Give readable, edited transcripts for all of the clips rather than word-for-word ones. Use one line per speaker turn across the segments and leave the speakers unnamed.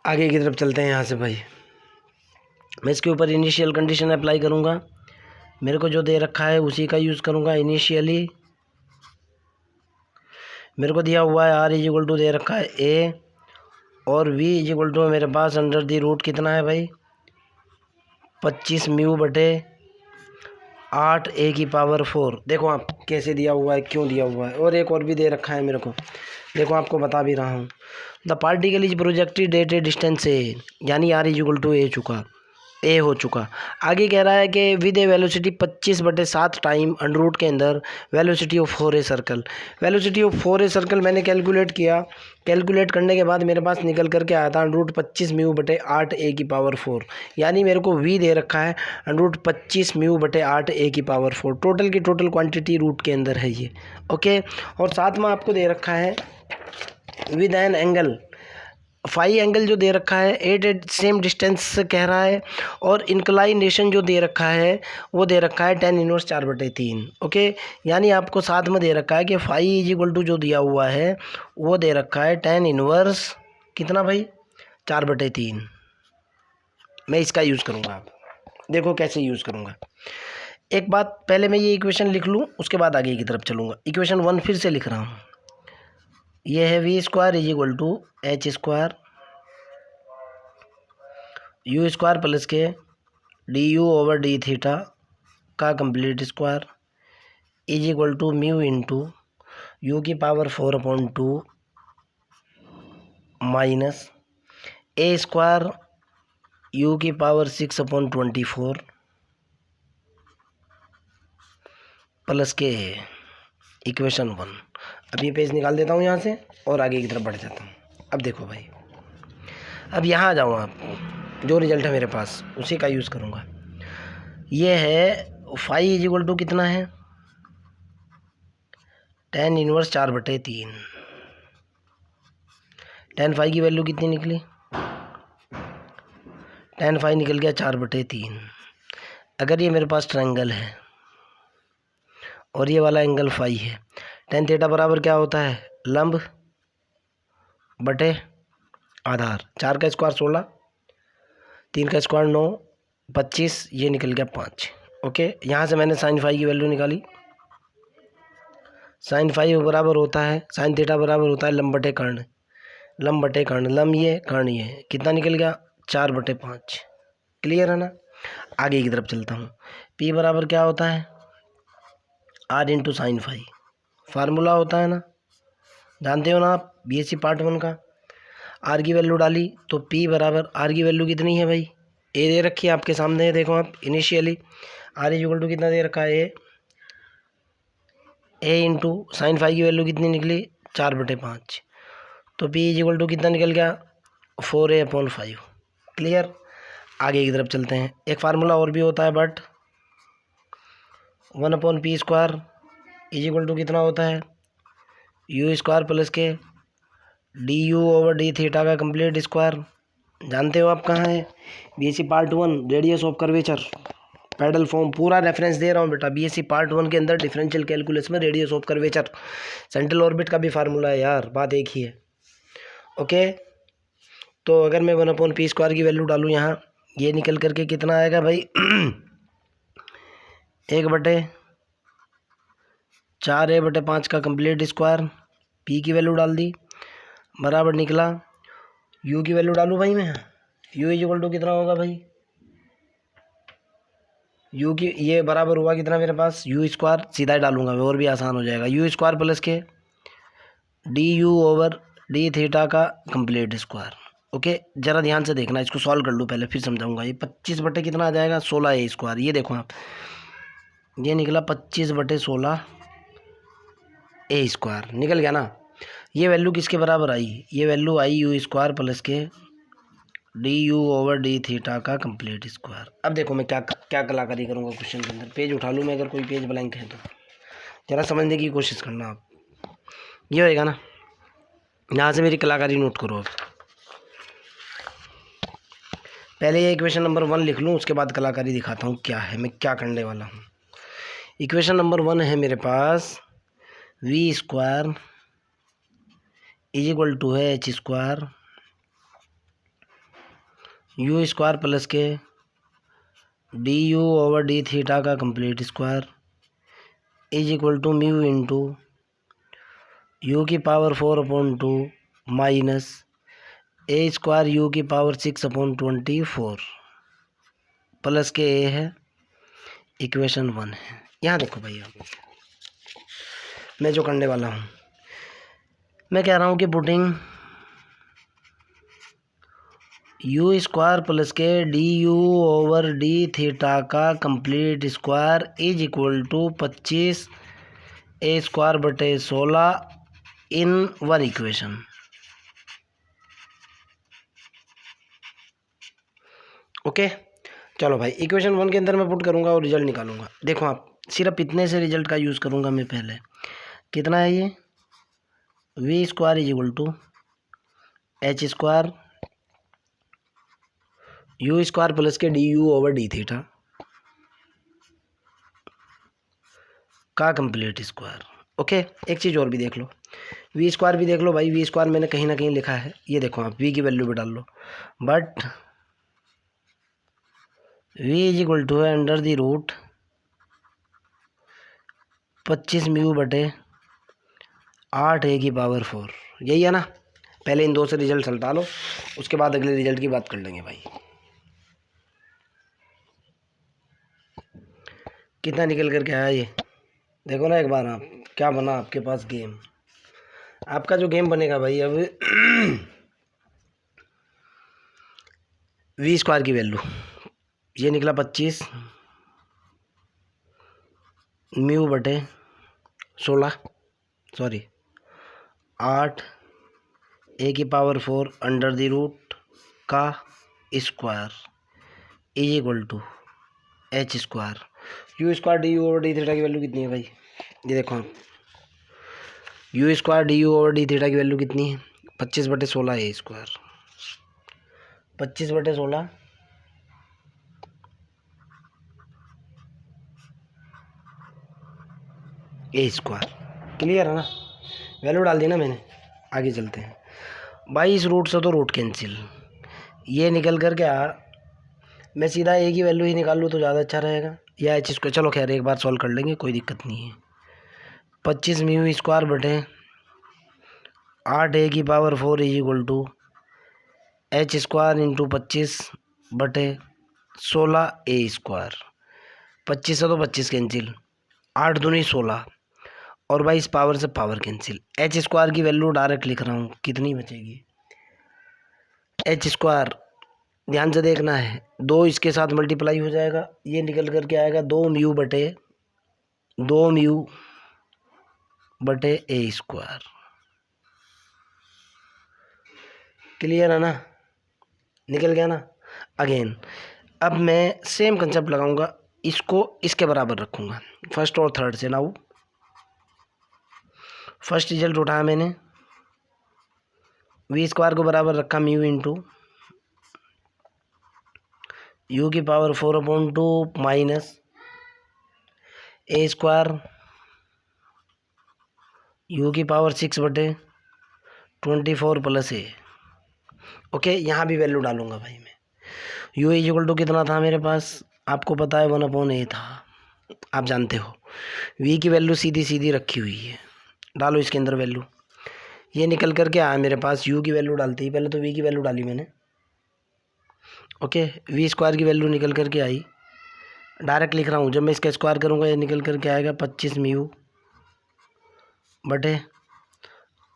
आगे की तरफ चलते हैं यहाँ से भाई। मैं इसके ऊपर इनिशियल कंडीशन अप्लाई करूँगा, मेरे को जो दे रखा है उसी का यूज़ करूँगा। इनिशियली मेरे को दिया हुआ है आर इज इक्वल टू दे रखा है ए, और वी इज इक्वल टू मेरे पास अंडर दी रूट कितना है भाई 25 म्यू बटे 8 ए की पावर 4। देखो आप कैसे दिया हुआ है, क्यों दिया हुआ है, और एक और भी दे रखा है मेरे को, देखो आपको बता भी रहा हूँ। The particle is projected at a distance a, यानी r is equal to a हो चुका। आगे कह रहा है कि with a velocity 25/7 time under root के अंदर velocity of 4 a circle. Velocity of 4 a circle मैंने कैलकुलेट किया, कैलकुलेट करने के बाद मेरे पास निकल करके आया था अंडर रूट 25 म्यू बटे 8 ए की पावर 4, यानी मेरे को वी दे रखा है अंडर रूट 25 म्यू बटे 8 ए की पावर 4। टोटल की टोटल क्वांटिटी रूट के अंदर है ये, ओके। और साथ में आपको दे रखा है with an angle, phi angle जो दे रखा है एट सेम डिस्टेंस से कह रहा है, और इंक्लाइनेशन जो दे रखा है वो दे रखा है 10 इनवर्स 4/3, ओके। यानी आपको साथ में दे रखा है कि फाई इज इक्वल टू जो दिया हुआ है वो दे रखा है 10 इनवर्स कितना भाई 4/3। मैं इसका यूज़ करूँगा, आप देखो कैसे यूज़ करूँगा। एक बात पहले मैं ये इक्वेशन लिख लूँ, उसके बाद आगे की तरफ चलूँगा। इक्वेशन 1 फिर से लिख रहा हूँ, ये है v square is equal to H square you square plus के D you over D theta का complete square is equal to mu into you की power 4/2 minus A square you की पावर 6/24 प्लस के इक्वेशन 1। अब ये page निकाल देता हूँ यहाँ से और आगे की तरफ बढ़ जाता हूँ। अब देखो भाई, अब यहाँ आ जाऊँ, आप जो रिजल्ट है मेरे पास उसी का यूज़ करूँगा। ये है फाई इज इक्वल टू कितना है 10 इनवर्स 4/3। 10 फाई की वैल्यू कितनी निकली 10 फाई निकल गया 4/3। अगर ये मेरे पास ट्रायंगल है और ये वाला एंगल फाई है, टेन थीटा बराबर क्या होता है लंब बटे आधार। 4 का स्क्वायर 16, 3 का स्क्वायर 9, 25, ये निकल गया 5, ओके। यहाँ से मैंने साइन फाई की वैल्यू निकाली, साइन फाई बराबर होता है साइन थीटा बराबर होता है लंब बटे कर्ण, लंब बटे कर्ण, लंब ये कर्ण ये, कितना निकल गया 4/5। क्लियर है ना। आगे की तरफ चलता हूँ। पी बराबर क्या होता है r into sine phi, formula होता है ना, जानते हो ना आप बीएससी पार्ट 1 का। आर की वैल्यू डाली तो पी बराबर, आर की वैल्यू कितनी है भाई ए दे रखी है आपके सामने है, देखो आप initially r is equal to कितना दे रखा है ए इंटू साइन फाई की वैल्यू कितनी निकली 4/5, तो पी इज इक्वल टू कितना निकल गया 4a/5। क्लियर। आगे की तरफ चलते हैं। एक फार्मूला और भी होता है but 1/p square is equal to कितना होता है यू स्क्वायर प्लस के D you over D theta का कंप्लीट स्क्वायर। जानते हो आप कहाँ है BSc part 1 radius of curvature pedal form, पूरा रेफरेंस दे रहा हूँ बेटा। बीएससी पार्ट 1 के अंदर डिफरेंशियल कैलकुलस में radius of curvature central orbit का भी फार्मूला है यार, बात एक ही है, ओके। तो अगर मैं 1/p स्क्वायर की वैल्यू डालूँ यहाँ, ये निकल करके कितना आएगा भाई 1/4a/5 का कंप्लीट स्क्वायर, पी की वैल्यू डाल दी बराबर निकला, यू की वैल्यू डालूँ भाई मैं, यू इज इक्वल टू कितना होगा भाई यू की, ये बराबर हुआ कितना मेरे पास यू स्क्वायर, सीधा ही डालूंगा मैं और भी आसान हो जाएगा, यू स्क्वायर प्लस के D you over D theta का कंप्लीट स्क्वायर, ओके। ज़रा ध्यान से देखना, इसको सॉल्व कर लूँ पहले फिर समझाऊंगा। ये 25 बटे कितना आ जाएगा 16 ए स्क्वायर, ये देखो आप, ये निकला 25/16 ए स्क्वायर निकल गया ना। ये वैल्यू किसके बराबर आई, ये वैल्यू आई यू स्क्वायर प्लस के D you over D theta का कंप्लीट स्क्वायर। अब देखो मैं क्या क्या कलाकारी करूँगा क्वेश्चन के अंदर, पेज उठा लूँ मैं अगर कोई पेज ब्लैंक है तो, ज़रा समझने की कोशिश करना आप। ये होएगा ना, यहाँ से मेरी कलाकारी नोट करो। अब पहले ये इक्वेशन नंबर 1 लिख लूँ, उसके बाद कलाकारी दिखाता हूँ क्या है, मैं क्या करने वाला हूँ। इक्वेशन नंबर 1 है मेरे पास v square is equal to है H square you square plus के D you over D theta का complete square is equal to mu into you की power 4/2 minus A square you की पावर 6/24 प्लस के a है, equation 1 है। यहाँ देखो भैया, मैं जो करने वाला हूँ, मैं कह रहा हूँ कि पुटिंग यू स्क्वायर प्लस के D you over D theta का complete square is equal to 25 a square बटे 16 इन 1 इक्वेशन। ओके, चलो भाई, इक्वेशन 1 के अंदर मैं पुट करूँगा और रिजल्ट निकालूंगा। देखो आप, सिर्फ इतने से रिजल्ट का यूज़ करूँगा मैं पहले। कितना है ये? V square is equal to H square you square plus के D you over D theta का कंप्लीट स्क्वायर। ओके, एक चीज़ और भी देख लो, वी स्क्वायर भी देख लो भाई। वी स्क्वायर मैंने कहीं ना कहीं लिखा है, ये देखो आप, वी की वैल्यू भी डाल लो। But V is equal to है अंडर द रूट 25 म्यू बटे 8 ए की पावर 4। यही है ना? पहले इन दो से रिजल्ट हटा लो, उसके बाद अगले रिजल्ट की बात कर लेंगे भाई। कितना निकल कर के आया ये देखो ना एक बार आप, क्या बना आपके पास गेम। आपका जो गेम बनेगा भाई, अब वी स्क्वायर की वैल्यू ये निकला 25 म्यू बटे 16, सॉरी 8 ए की पावर 4 अंडर द रूट का square is equal to H square you square d you over D theta की वैल्यू कितनी है भाई? ये देखो आप, u square d you over D theta की वैल्यू कितनी है? 25/16 a square. 25/16 a square. Clear है ना? वैल्यू डाल दी ना मैंने। आगे चलते हैं भाई। इस रूट से तो रूट कैंसिल, ये निकल कर क्या, मैं सीधा ए की वैल्यू ही निकाल लूँ तो ज़्यादा अच्छा रहेगा, या एच स्क्वायर। चलो खैर, एक बार सॉल्व कर लेंगे, कोई दिक्कत नहीं है। 25 म्यू स्क्वायर बटे 8 ए की power 4 is equal to H square into 25/16 a square. 25 से तो 25 कैंसिल, 8 दूनी 16, और भाई इस पावर से पावर कैंसिल। एच स्क्वायर की वैल्यू डायरेक्ट लिख रहा हूँ, कितनी बचेगी? एच स्क्वायर ध्यान से देखना है, 2 इसके साथ मल्टीप्लाई हो जाएगा, ये निकल कर के आएगा 2 म्यू बटे ए स्क्वायर। क्लियर है ना? निकल गया ना? अगेन अब मैं सेम कंसेप्ट लगाऊंगा, इसको इसके बराबर रखूंगा, फर्स्ट और थर्ड से। नाउ फर्स्ट रिजल्ट उठाया मैंने, वी स्क्वायर को बराबर रखा म्यू इंटू यू की power 4/2 minus A square you की पावर 6/24 प्लस ए। ओके, यहाँ भी वैल्यू डालूंगा भाई मैं। यू इज इक्वल टू कितना था मेरे पास? आपको पता है 1/a था, आप जानते हो। वी की वैल्यू सीधी सीधी रखी हुई है, डालो इसके अंदर वैल्यू। ये निकल कर के आया मेरे पास, यू की वैल्यू डालती ही, पहले तो वी की वैल्यू डाली मैंने। ओके, वी स्क्वायर की वैल्यू निकल कर के आई, डायरेक्ट लिख रहा हूँ। जब मैं इसका स्क्वायर करूँगा ये निकल कर के आएगा 25 म्यू बटे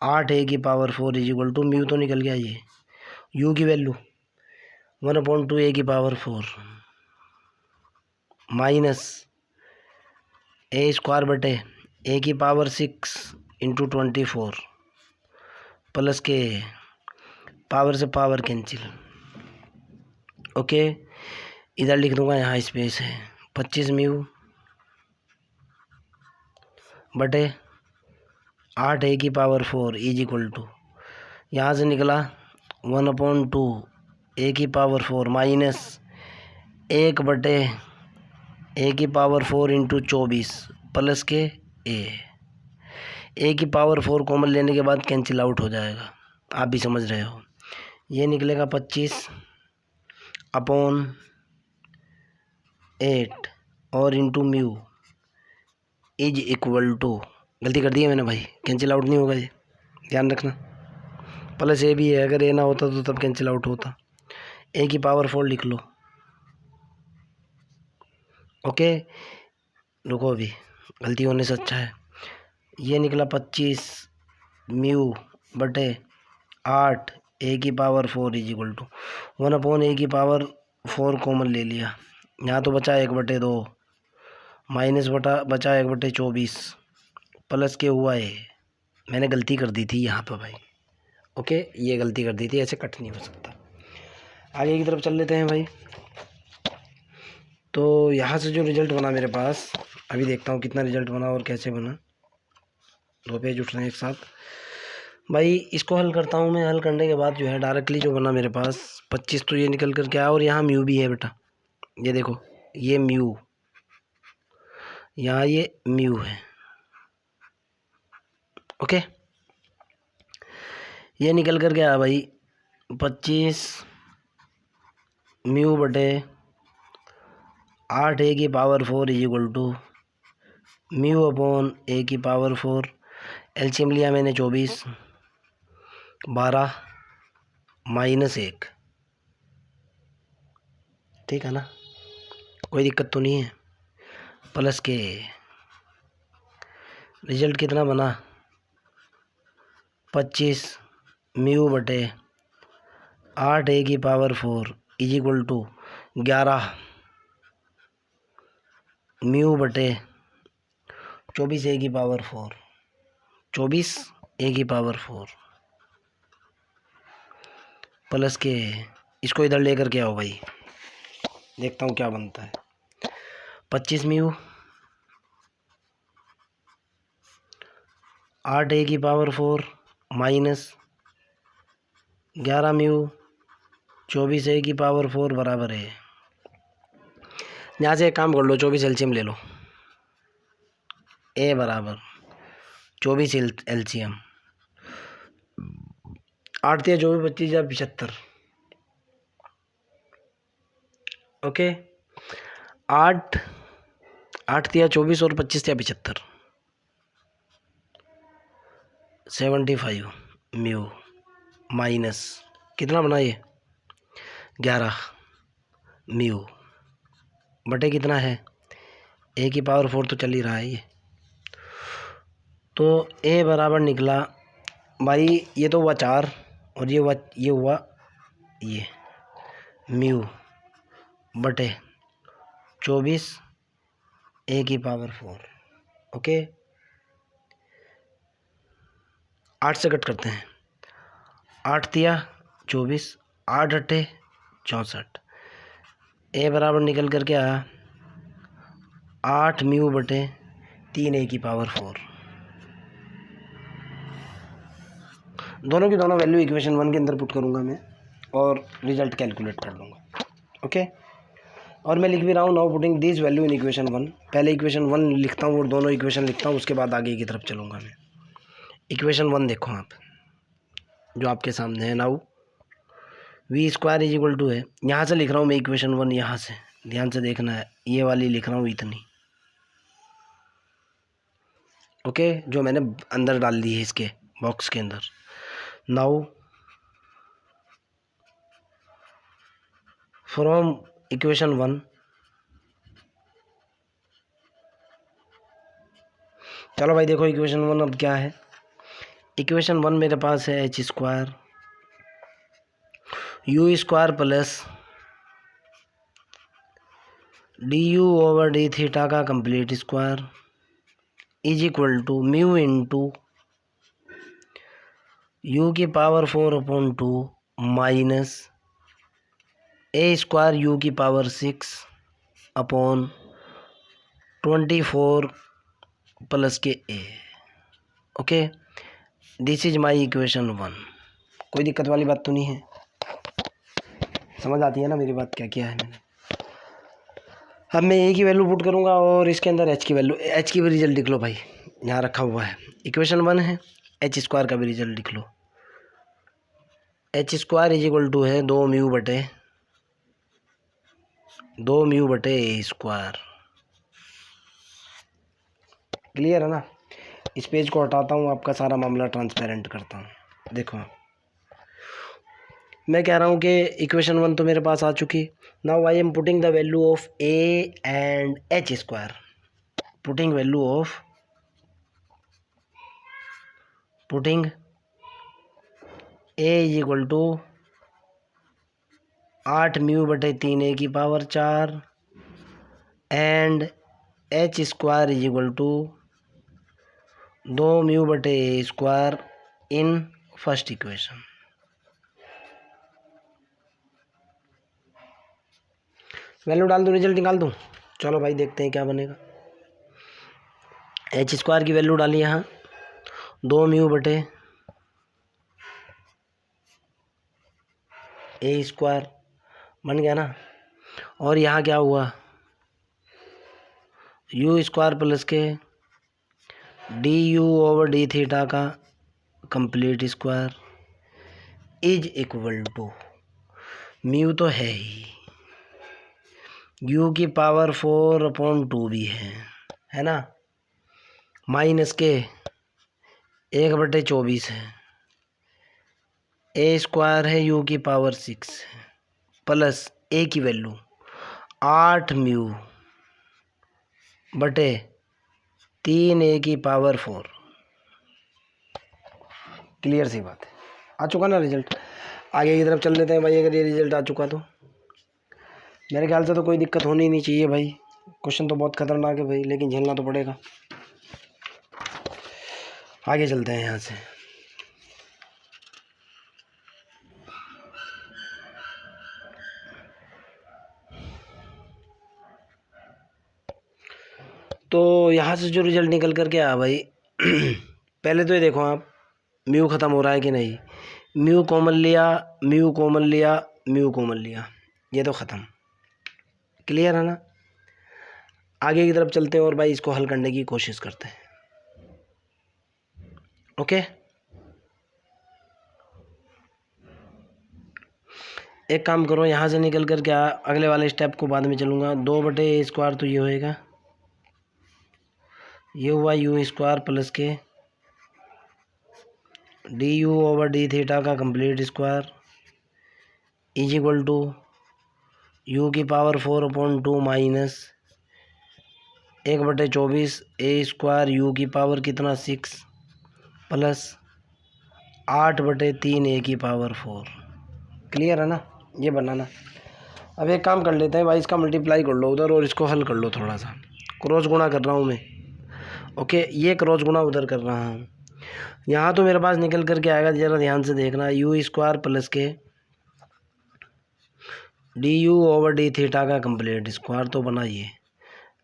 8 ए की power 4 is equal to, mu तो निकल गया, ये यू की वैल्यू 1/2 ए की पावर 4 माइनस ए स्क्वायर बटे ए की पावर 6 इंटू 24 प्लस के पावर से पावर कैंसिल। ओके, इधर लिख दूंगा, यहाँ स्पेस है। 25 म्यू बटे 8 ए की पावर 4 इज इक्वल टू, यहाँ से निकला 1/2 ए की पावर 4 माइनस 1/ए की पावर 4 इंटू 24 प्लस के ए की पावर 4 कॉमन लेने के बाद कैंसिल आउट हो जाएगा, आप भी समझ रहे हो। ये निकलेगा 25 अपॉन 8 और into mu is equal to, गलती कर दी है मैंने भाई, कैंसिल आउट नहीं होगा ये, ध्यान रखना। प्लस ए भी है, अगर ए ना होता तो तब कैंसिल आउट होता। ए की पावर 4 लिख लो। ओके, रुको अभी, गलती होने से अच्छा है। ये निकला 25 म्यू बटे 8 ए की power 4 is equal to 1 upon A की पावर 4 कॉमन ले लिया। यहाँ तो बचा 1/2 माइनस बचा 1/24 प्लस के हुआ है। मैंने गलती कर दी थी यहाँ पर भाई। ओके, ये गलती कर दी थी, ऐसे कट नहीं हो सकता। आगे की तरफ चल लेते हैं भाई। तो यहाँ से जो रिज़ल्ट बना मेरे पास, अभी देखता हूँ कितना रिज़ल्ट बना और कैसे बना। 2 पेज उठ रहे हैं एक साथ भाई। इसको हल करता हूँ मैं। हल करने के बाद जो है डायरेक्टली जो बना मेरे पास 25 तो ये निकल कर के आया, और यहाँ म्यू भी है बेटा, ये देखो, ये म्यू, यहाँ ये म्यू है। ओके, ये निकल कर के आया भाई 25 म्यू बटे 8 ए की power 4 is equal to mu upon A की पावर 4। एलसीएम लिया मैंने 24, 12 माइनस 1, ठीक है ना, कोई दिक्कत तो नहीं है। प्लस के रिजल्ट कितना बना 25 म्यू बटे 8 ए की power 4 is equal to 11 mu बटे 24 ए की पावर 4, 24 ए की पावर 4 प्लस के, इसको इधर लेकर के आओ भाई, देखता हूँ क्या बनता है। 25 म्यू 8 ए की पावर 4 माइनस 11 म्यू 24 ए की पावर 4 बराबर है। यहाँ से एक काम कर लो, 24 एलसीएम ले लो। ए बराबर 24 एलसीएम, 8 तिया 24, 25 या 75। ओके, 8 तिया 24 और 25 तिया 75, 75 म्यू माइनस कितना बना ये 11 म्यू बटे कितना है ए की पावर 4 तो चल ही रहा है ये। तो ए बराबर निकला भाई, ये तो हुआ 4 और ये हुआ ये म्यू बटे 24 ए की पावर 4। ओके, 8 से कट करते हैं, 8 तिया 24, 8 अट्ठे 64। ए बराबर निकल करके आया 8 म्यू बटे 3 ए की पावर 4। दोनों की दोनों वैल्यू इक्वेशन 1 के अंदर पुट करूँगा मैं और रिजल्ट कैलकुलेट कर लूँगा। ओके, और मैं लिख भी रहा हूँ now putting this value in equation 1। पहले इक्वेशन 1 लिखता हूँ और दोनों इक्वेशन लिखता हूँ, उसके बाद आगे की तरफ चलूँगा मैं। इक्वेशन 1 देखो आप, जो आपके सामने है। Now v square is equal to है, यहाँ से लिख रहा हूँ मैं इक्वेशन 1, यहाँ से ध्यान से देखना है, ये वाली लिख रहा हूँ इतनी। ओके, जो मैंने अंदर डाल दी है इसके बॉक्स के अंदर। नाउ फ्रॉम इक्वेशन 1, चलो भाई देखो इक्वेशन 1 अब क्या है। इक्वेशन 1 मेरे पास है H square you square plus D you over D theta का complete square is equal to mu into you की power 4 upon 2 minus A square you की पावर 6 अपॉन 24 प्लस के A. Okay, this is my equation 1। कोई दिक्कत वाली बात तो नहीं है, समझ आती है ना मेरी बात, क्या किया है मैंने। अब मैं ए की वैल्यू पुट करूँगा और इसके अंदर एच की वैल्यू, एच की भी रिजल्ट लिख लो भाई, यहाँ रखा हुआ है। इक्वेशन 1 है, एच स्क्वायर का भी रिजल्ट लिख लो। H square is equal to है 2 म्यू बटे 2 म्यू बटे ए स्क्वायर। क्लियर है ना। इस पेज को हटाता हूँ, आपका सारा मामला ट्रांसपेरेंट करता हूँ। देखो मैं कह रहा हूँ कि इक्वेशन 1 तो मेरे पास आ चुकी। Now I am putting the value of A and H square. Putting value of A is equal to 8 mu बटे 3 ए की power 4 and H square is equal to 2 mu बटे A square in first equation. Value डाल दूँ, result निकाल दूँ? चलो भाई देखते हैं क्या बनेगा। एच स्क्वायर की वैल्यू डाली यहाँ 2 म्यू बटे ए स्क्वायर बन गया ना। और यहाँ क्या हुआ, यू स्क्वायर प्लस के D you over D theta का complete square is equal to, mu तो है ही, यू की पावर 4/2 भी है ना, माइनस के 1/24 है, ए स्क्वायर है, यू की पावर 6 है, प्लस ए की वैल्यू 8 म्यू बटे 3 ए की पावर 4। क्लियर सी बात है, आ चुका ना रिजल्ट। आगे की तरफ चल लेते हैं भाई। अगर ये रिजल्ट आ चुका तो मेरे ख्याल से तो कोई दिक्कत होनी नहीं चाहिए भाई। क्वेश्चन तो बहुत खतरनाक है भाई, लेकिन झेलना तो पड़ेगा। आगे चलते हैं यहाँ से। तो यहाँ से जो रिजल्ट निकल कर के आया भाई पहले तो ये देखो आप, म्यू ख़त्म हो रहा है कि नहीं। म्यू कॉमन लिया, म्यू कॉमन लिया, म्यू कॉमन लिया, ये तो ख़त्म। क्लियर है ना। आगे की तरफ चलते हैं और भाई इसको हल करने की कोशिश करते हैं। ओके, एक काम करो, यहाँ से निकल कर क्या, अगले वाले स्टेप को बाद में चलूँगा। 2 बटे ए स्क्वायर तो ये होएगा, ये हुआ यू स्क्वायर प्लस के D you over D theta का complete square is equal to U की power 4/2 minus 1/24 A square you की पावर कितना 6 प्लस 8/3 ए की पावर 4। क्लियर है ना, ये बनाना। अब एक काम कर लेते हैं भाई, इसका मल्टीप्लाई कर लो उधर और इसको हल कर लो। थोड़ा सा क्रॉस गुणा कर रहा हूँ मैं। ओके, ये क्रॉस गुणा उधर कर रहा हूँ। यहाँ तो मेरे पास निकल कर के आएगा, ज़रा ध्यान से देखना, यू स्क्वायर प्लस के D you over D theta का कंप्लीट स्क्वायर तो बना ये।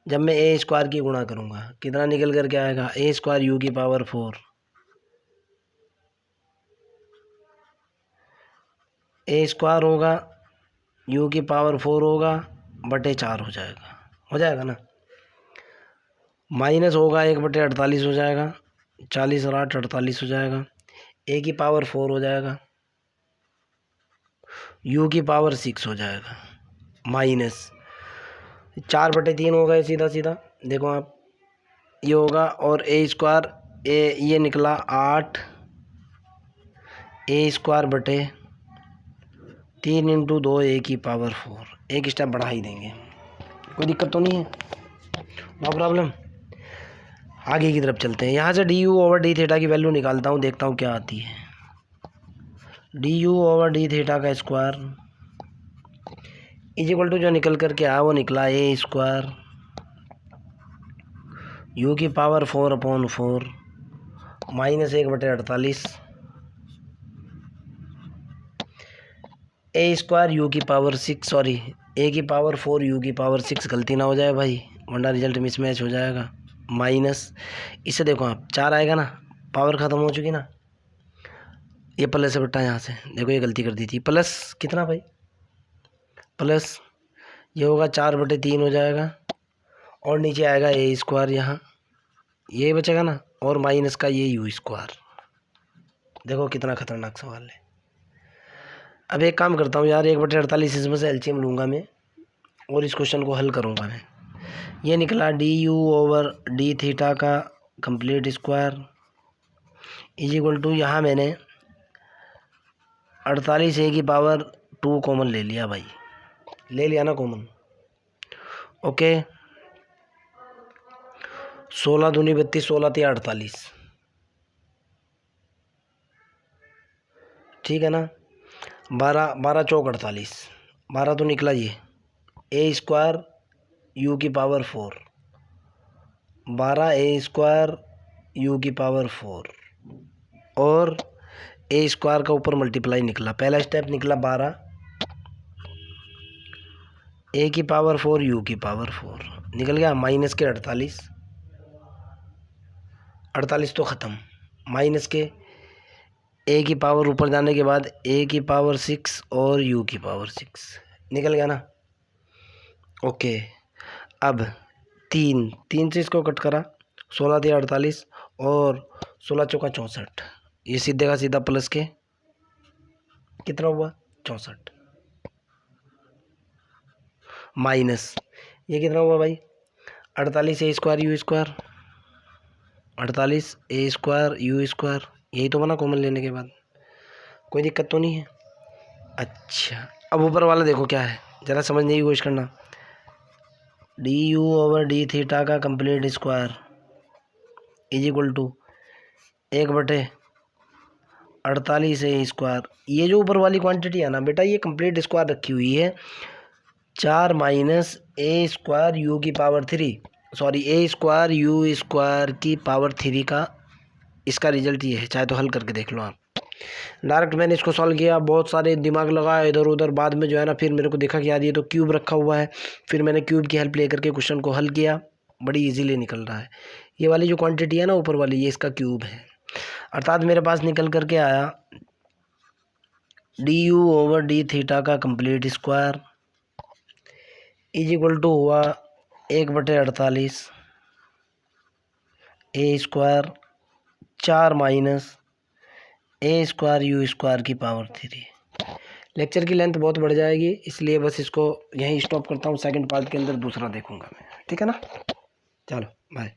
जब मैं ए स्क्वायर की गुणा करूँगा कितना निकल कर के आएगा, ए स्क्वायर यू की पावर 4, ए स्क्वायर होगा यू की पावर 4 होगा बटे 4 हो जाएगा ना, माइनस होगा 1/48 हो जाएगा, 40 और 8 48 हो जाएगा, ए की पावर 4 हो जाएगा, यू की पावर 6 हो जाएगा, माइनस 4/3 होगा सीधा सीधा। देखो आप, ये होगा और ए स्क्वायर, ए ये निकला 8 ए स्क्वायर बटे 3 × 2 ए की पावर 4। एक स्टेप बढ़ा ही देंगे, कोई दिक्कत तो नहीं है, नो प्रॉब्लम। आगे की तरफ चलते हैं। यहाँ से D you over D theta की वैल्यू निकालता हूँ, देखता हूँ क्या आती है। D you over D theta का स्क्वायर इज इक्वल टू, जो निकल कर के आया वो निकला ए स्क्वायर यू की power 4/4 minus 1/48 A square you की पावर 6, सॉरी ए की पावर 4 यू की पावर 6, गलती ना हो जाए भाई वरना रिजल्ट मिसमैच हो जाएगा। माइनस, इससे देखो आप 4 आएगा ना, पावर ख़त्म हो चुकी ना, ये प्लस है बेटा, यहाँ से देखो ये गलती कर दी थी। प्लस कितना भाई, प्लस ये होगा 4/3 हो जाएगा और नीचे आएगा ए स्क्वायर, यहाँ ये बचेगा ना, और माइनस का ये यू स्क्वायर। देखो कितना खतरनाक सवाल है। अब एक काम करता हूँ यार, 1/48 इसमें से एलसीएम लूँगा मैं, और इस क्वेश्चन को हल करूँगा मैं। ये निकला D you over D theta का complete square is equal to, यहाँ मैंने 48 ए की पावर 2 कॉमन ले लिया भाई, ले लिया ना कॉमन। ओके, 16 दूनी 32, 16 3 48, ठीक है ना। 12 12 चौक 48, 12 तो निकला ये ए स्क्वायर यू की पावर 4, 12 ए स्क्वायर यू की पावर 4 और ए स्क्वायर का ऊपर मल्टीप्लाई निकला। पहला स्टेप निकला 12 ए की पावर 4 यू की पावर 4 निकल गया, माइनस के 48, 48 तो ख़त्म, माइनस के ए की पावर ऊपर जाने के बाद ए की पावर 6 और यू की पावर 6 निकल गया ना। ओके, अब 3 से इसको कट करा, 16 3 48 और 16 चौका 64, ये सीधे का सीधा प्लस के कितना हुआ 64, माइनस ये कितना हुआ भाई 48 A square you square, 48 A square you square, यही तो बना कॉमन लेने के बाद, कोई दिक्कत तो नहीं है। अच्छा, अब ऊपर वाला देखो क्या है, ज़रा समझने की कोशिश करना। D you over D theta का complete square is equal to 1/48 A square. ये जो ऊपर वाली क्वांटिटी है ना बेटा, ये कंप्लीट स्क्वायर रखी हुई है, 4 माइनस ए स्क्वायर यू की power 3, sorry A square you square की पावर 3 का इसका रिजल्ट ये है। चाहे तो हल करके देख लो आप। डायरेक्ट मैंने इसको सॉल्व किया, बहुत सारे दिमाग लगाया इधर उधर, बाद में जो है ना फिर मेरे को देखा कि यार ये तो क्यूब रखा हुआ है, फिर मैंने क्यूब की हेल्प लेकर के क्वेश्चन को हल किया, बड़ी इजीली निकल रहा है। ये वाली जो क्वांटिटी है ना ऊपर वाली, ये इसका क्यूब है, अर्थात मेरे पास निकल करके आया D you over D theta का complete square is equal to हुआ 1/48 A square 4 minus A square you square की पावर 3। लेक्चर की लेंथ बहुत बढ़ जाएगी, इसलिए बस इसको यहीं स्टॉप करता हूँ, सेकंड पार्ट के अंदर दूसरा देखूंगा मैं, ठीक है ना। चलो बाय।